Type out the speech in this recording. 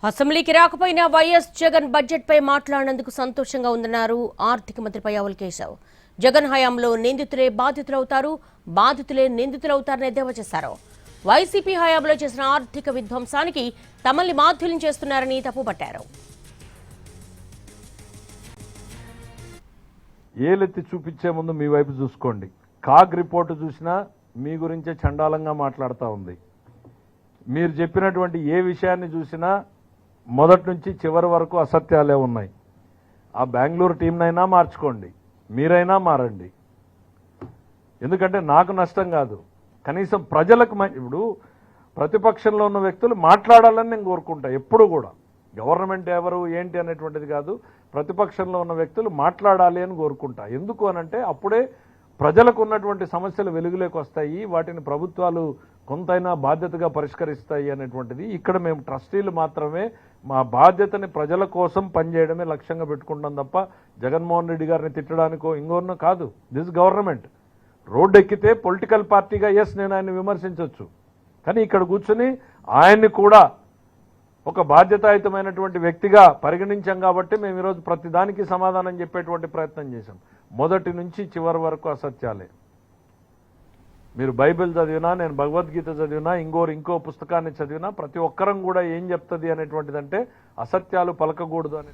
అసెంబ్లీకి రాకపోయినా YS Jagan budget పై మాట్లాడినందుకు సంతోషంగా ఉందన్నారు ఆర్థిక మంత్రి పయ్యావుల కేశవ్. జగన్ హయాంలో నిందితులే బాధితులవుతారు, బాధితులే నిందితులవుతారని ఎద్దేవా చేశారు. వైసీపీ హయాంలో చేసిన ఆర్థిక విధ్వంసానికి తమల్ని మాధ్యుల్యం చేస్తున్నారని తప్పుపట్టారు. ఏలెత్తి చూపించే ముందు మీ వైపు చూసుకోండి. కాగ్ రిపోర్టు చూసినా మీ గురించే చండాలంగా మాట్లాడుతూ ఉంది. మీరు చెప్పినటువంటి ఏ విషయాన్ని చూసినా మొదటి నుంచి చివరి వరకు అసత్యాలే ఉన్నాయి. ఆ బెంగళూరు టీంనైనా మార్చుకోండి, మీరైనా మారండి. ఎందుకంటే నాకు నష్టం కాదు, కనీసం ప్రజలకు. ఇప్పుడు ప్రతిపక్షంలో ఉన్న వ్యక్తులు మాట్లాడాలని నేను కోరుకుంటా. ఎప్పుడు కూడా గవర్నమెంట్ ఎవరు ఏంటి అనేటువంటిది కాదు, ప్రతిపక్షంలో ఉన్న వ్యక్తులు మాట్లాడాలి అని కోరుకుంటా. ఎందుకు అనంటే అప్పుడే ప్రజలకు ఉన్నటువంటి సమస్యలు వెలుగులోకి వస్తాయి, వాటిని ప్రభుత్వాలు కొంతైనా బాధ్యతగా పరిష్కరిస్తాయి అనేటువంటిది. ఇక్కడ మేము ట్రస్టీలు మాత్రమే మా బాధ్యతని ప్రజల కోసం పనిచేయడమే లక్ష్యంగా పెట్టుకుంటాం తప్ప జగన్మోహన్ రెడ్డి గారిని తిట్టడానికో ఇంకోనో కాదు. దిస్ గవర్నమెంట్ రోడ్డు ఎక్కితే పొలిటికల్ పార్టీగా నేను ఆయన్ని విమర్శించవచ్చు, కానీ ఇక్కడ కూర్చొని ఆయన్ని కూడా ఒక బాధ్యతాయుతమైనటువంటి వ్యక్తిగా పరిగణించాం కాబట్టి మేము ఈరోజు ప్రతిదానికి సమాధానం చెప్పేటువంటి ప్రయత్నం చేశాం. మొదటి నుంచి చివరి వరకు అసత్యాలే. మీరు బైబిల్ చదివినా, నేను భగవద్గీత చదివినా, ఇంకో పుస్తకాన్ని చదివినా ప్రతి ఒక్కరం కూడా ఏం చెప్తుంది అనేటువంటిదంటే అసత్యాలు పలకకూడదు అని.